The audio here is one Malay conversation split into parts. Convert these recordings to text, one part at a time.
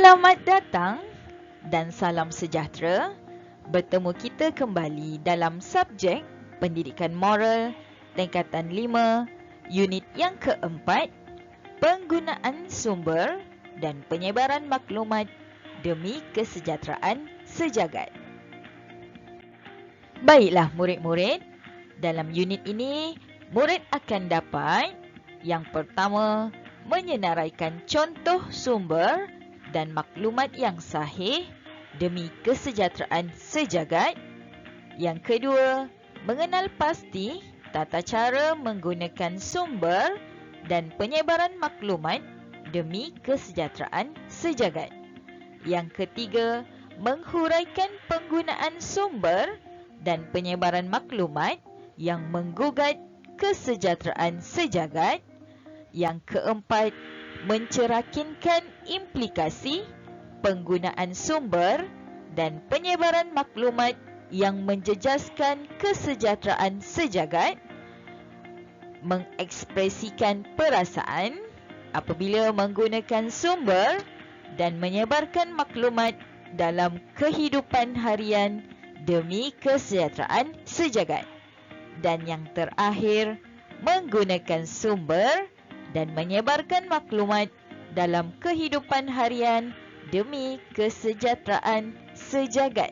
Selamat datang dan salam sejahtera. Bertemu kita kembali dalam subjek Pendidikan Moral tingkatan 5, unit yang keempat, penggunaan sumber dan penyebaran maklumat demi kesejahteraan sejagat. Baiklah murid-murid, dalam unit ini murid akan dapat yang pertama, menyenaraikan contoh sumber dan maklumat yang sahih demi kesejahteraan sejagat. Yang kedua, mengenal pasti tata cara menggunakan sumber dan penyebaran maklumat demi kesejahteraan sejagat. Yang ketiga, menghuraikan penggunaan sumber dan penyebaran maklumat yang menggugat kesejahteraan sejagat. Yang keempat, mencerakinkan implikasi penggunaan sumber dan penyebaran maklumat yang menjejaskan kesejahteraan sejagat, mengekspresikan perasaan apabila menggunakan sumber dan menyebarkan maklumat dalam kehidupan harian demi kesejahteraan sejagat. Dan yang terakhir, menggunakan sumber dan menyebarkan maklumat dalam kehidupan harian demi kesejahteraan sejagat.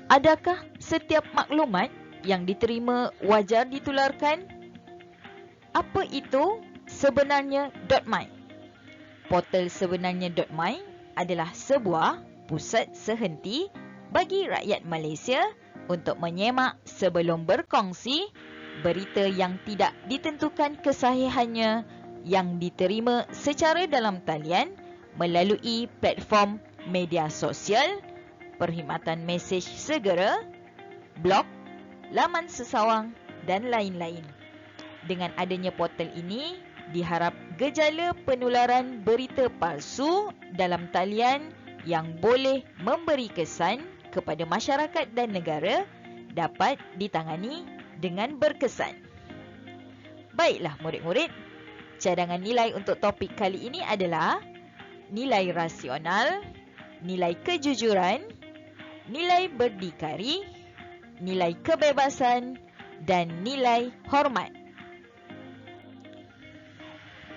Adakah setiap maklumat yang diterima wajar ditularkan? Apa itu sebenarnya .my? Portal sebenarnya .my adalah sebuah pusat sehenti bagi rakyat Malaysia untuk menyemak sebelum berkongsi berita yang tidak ditentukan kesahihannya yang diterima secara dalam talian melalui platform media sosial, perkhidmatan mesej segera, blog, laman sesawang dan lain-lain. Dengan adanya portal ini, diharap gejala penularan berita palsu dalam talian yang boleh memberi kesan kepada masyarakat dan negara dapat ditangani dengan berkesan. Baiklah murid-murid, cadangan nilai untuk topik kali ini adalah nilai rasional, nilai kejujuran, nilai berdikari, nilai kebebasan, dan nilai hormat.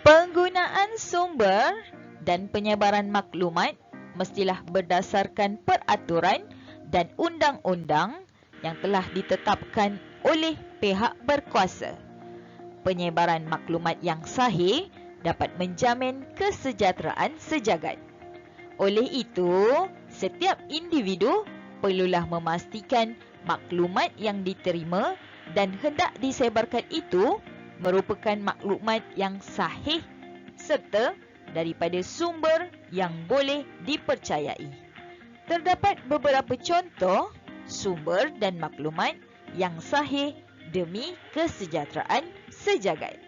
Penggunaan sumber dan penyebaran maklumat mestilah berdasarkan peraturan dan undang-undang yang telah ditetapkan oleh pihak berkuasa. Penyebaran maklumat yang sahih dapat menjamin kesejahteraan sejagat. Oleh itu, setiap individu perlulah memastikan maklumat yang diterima dan hendak disebarkan itu merupakan maklumat yang sahih serta daripada sumber yang boleh dipercayai. Terdapat beberapa contoh sumber dan maklumat yang sahih demi kesejahteraan sejagat.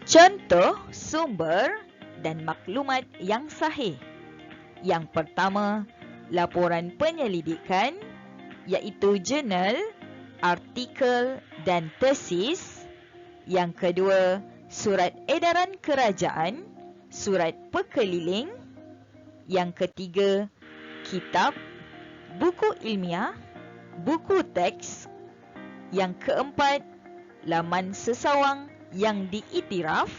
Contoh sumber dan maklumat yang sahih. Yang pertama, laporan penyelidikan iaitu jurnal, artikel dan tesis. Yang kedua, surat edaran kerajaan, surat pekeliling. Yang ketiga, kitab, buku ilmiah, buku teks. Yang keempat, laman sesawang yang diiktiraf.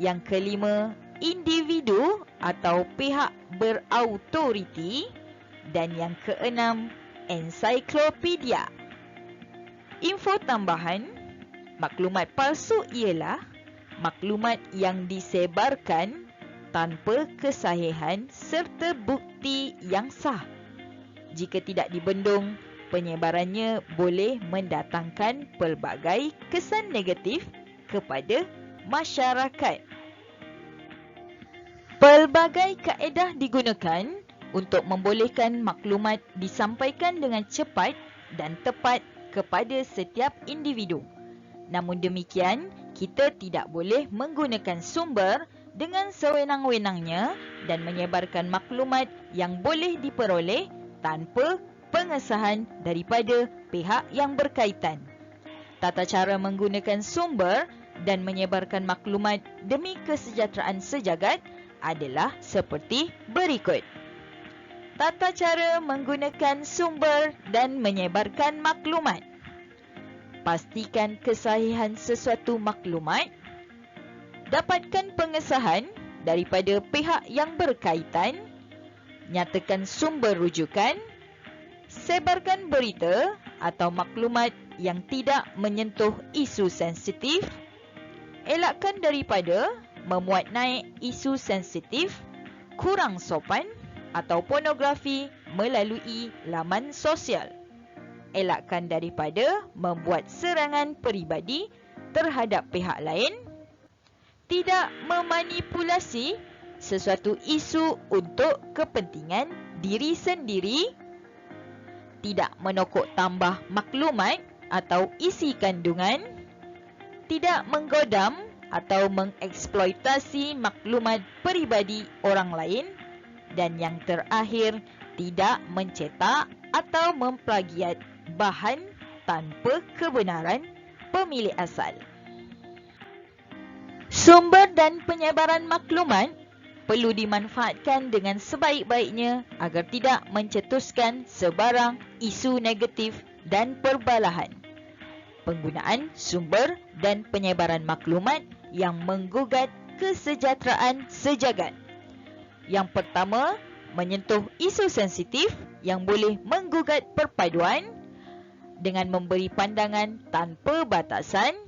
Yang kelima, individu atau pihak berautoriti. Dan yang keenam, ensiklopedia. Info tambahan, maklumat palsu ialah maklumat yang disebarkan tanpa kesahihan serta bukti yang sah. Jika tidak dibendung, penyebarannya boleh mendatangkan pelbagai kesan negatif kepada masyarakat. Pelbagai kaedah digunakan untuk membolehkan maklumat disampaikan dengan cepat dan tepat kepada setiap individu. Namun demikian, kita tidak boleh menggunakan sumber dengan sewenang-wenangnya dan menyebarkan maklumat yang boleh diperoleh tanpa pengesahan daripada pihak yang berkaitan. Tata cara menggunakan sumber dan menyebarkan maklumat demi kesejahteraan sejagat adalah seperti berikut. Tata cara menggunakan sumber dan menyebarkan maklumat. Pastikan kesahihan sesuatu maklumat. Dapatkan pengesahan daripada pihak yang berkaitan. Nyatakan sumber rujukan. Sebarkan berita atau maklumat yang tidak menyentuh isu sensitif. Elakkan daripada memuat naik isu sensitif, kurang sopan atau pornografi melalui laman sosial. Elakkan daripada membuat serangan peribadi terhadap pihak lain. Tidak memanipulasi sesuatu isu untuk kepentingan diri sendiri. Tidak menokok tambah maklumat atau isi kandungan. Tidak menggodam atau mengeksploitasi maklumat peribadi orang lain. Dan yang terakhir, tidak mencetak atau memplagiat bahan tanpa kebenaran pemilik asal. Sumber dan penyebaran maklumat perlu dimanfaatkan dengan sebaik-baiknya agar tidak mencetuskan sebarang isu negatif dan perbalahan. Penggunaan sumber dan penyebaran maklumat yang menggugat kesejahteraan sejagat. Yang pertama, menyentuh isu sensitif yang boleh menggugat perpaduan dengan memberi pandangan tanpa batasan,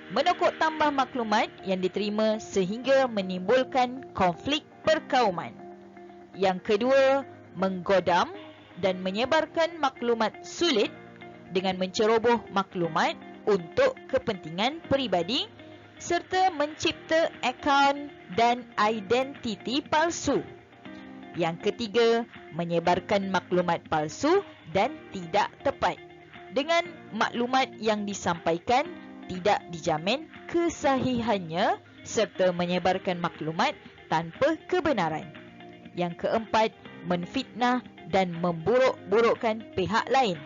menokok tambah maklumat yang diterima sehingga menimbulkan konflik perkauman. Yang kedua, menggodam dan menyebarkan maklumat sulit dengan menceroboh maklumat untuk kepentingan peribadi serta mencipta akaun dan identiti palsu. Yang ketiga, menyebarkan maklumat palsu dan tidak tepat. Dengan maklumat yang disampaikan tidak dijamin kesahihannya serta menyebarkan maklumat tanpa kebenaran. Yang keempat, menfitnah dan memburuk-burukkan pihak lain.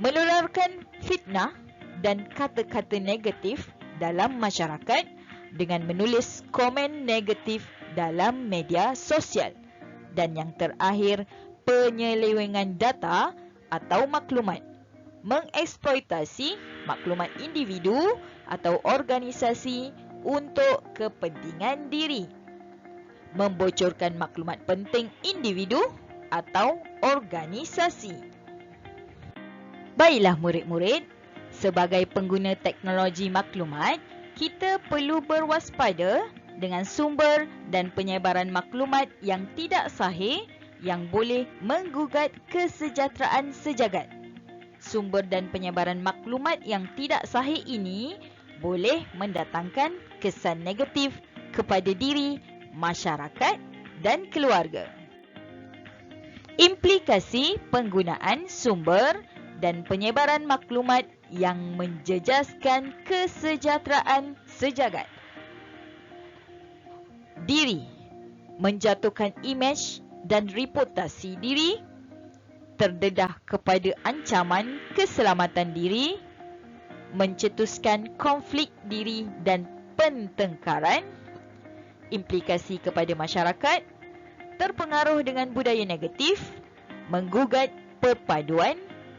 Menularkan fitnah dan kata-kata negatif dalam masyarakat dengan menulis komen negatif dalam media sosial. Dan yang terakhir, penyelewengan data atau maklumat. Mengeksploitasi maklumat individu atau organisasi untuk kepentingan diri. Membocorkan maklumat penting individu atau organisasi. Baiklah murid-murid, sebagai pengguna teknologi maklumat, kita perlu berwaspada dengan sumber dan penyebaran maklumat yang tidak sahih yang boleh menggugat kesejahteraan sejagat. Sumber dan penyebaran maklumat yang tidak sahih ini boleh mendatangkan kesan negatif kepada diri, masyarakat dan keluarga. Implikasi penggunaan sumber dan penyebaran maklumat yang menjejaskan kesejahteraan sejagat. Diri, menjatuhkan imej dan reputasi diri, terdedah kepada ancaman keselamatan diri, mencetuskan konflik diri dan pentengkaran, implikasi kepada masyarakat, terpengaruh dengan budaya negatif, menggugat perpaduan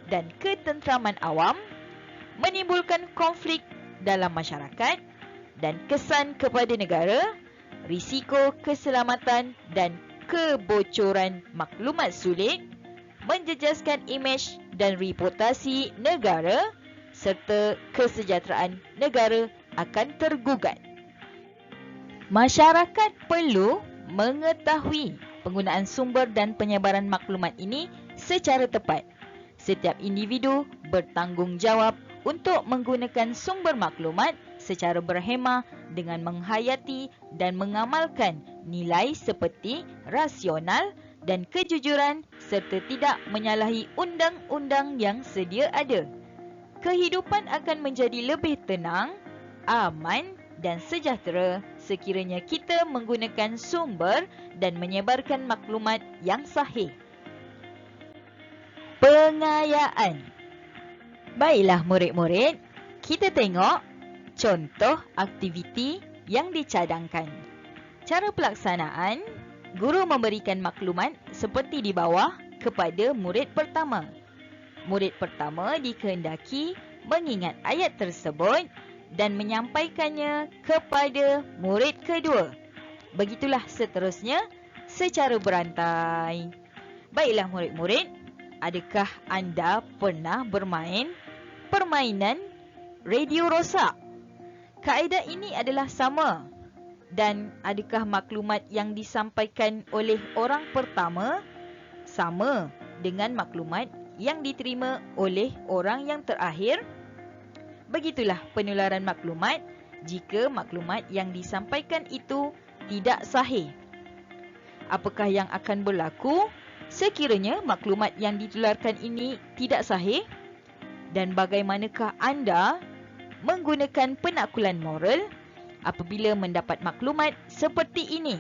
dan ketenteraman awam, menimbulkan konflik dalam masyarakat dan kesan kepada negara, risiko keselamatan dan kebocoran maklumat sulit, menjejaskan imej dan reputasi negara serta kesejahteraan negara akan tergugat. Masyarakat perlu mengetahui penggunaan sumber dan penyebaran maklumat ini secara tepat. Setiap individu bertanggungjawab untuk menggunakan sumber maklumat secara berhemah dengan menghayati dan mengamalkan nilai seperti rasional dan kejujuran serta tidak menyalahi undang-undang yang sedia ada. Kehidupan akan menjadi lebih tenang, aman dan sejahtera sekiranya kita menggunakan sumber dan menyebarkan maklumat yang sahih. Pengayaan. Baiklah murid-murid, kita tengok Contoh aktiviti yang dicadangkan. Cara pelaksanaan, guru memberikan maklumat seperti di bawah kepada murid pertama. Murid pertama dikehendaki mengingat ayat tersebut dan menyampaikannya kepada murid kedua. Begitulah seterusnya secara berantai. Baiklah murid-murid, adakah anda pernah bermain permainan radio rosak? Kaedah ini adalah sama. Dan adakah maklumat yang disampaikan oleh orang pertama sama dengan maklumat yang diterima oleh orang yang terakhir? Begitulah penularan maklumat jika maklumat yang disampaikan itu tidak sahih. Apakah yang akan berlaku sekiranya maklumat yang ditularkan ini tidak sahih? Dan bagaimanakah anda menggunakan penaklulan moral apabila mendapat maklumat seperti ini?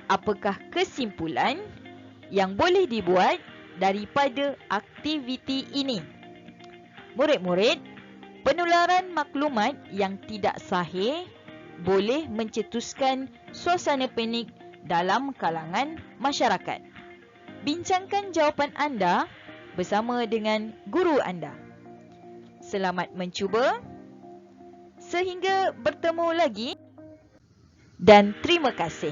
Apakah kesimpulan yang boleh dibuat daripada aktiviti ini? Murid-murid, penularan maklumat yang tidak sahih boleh mencetuskan suasana panik dalam kalangan masyarakat. Bincangkan jawapan anda bersama dengan guru anda. Selamat mencuba. Sehingga bertemu lagi dan terima kasih.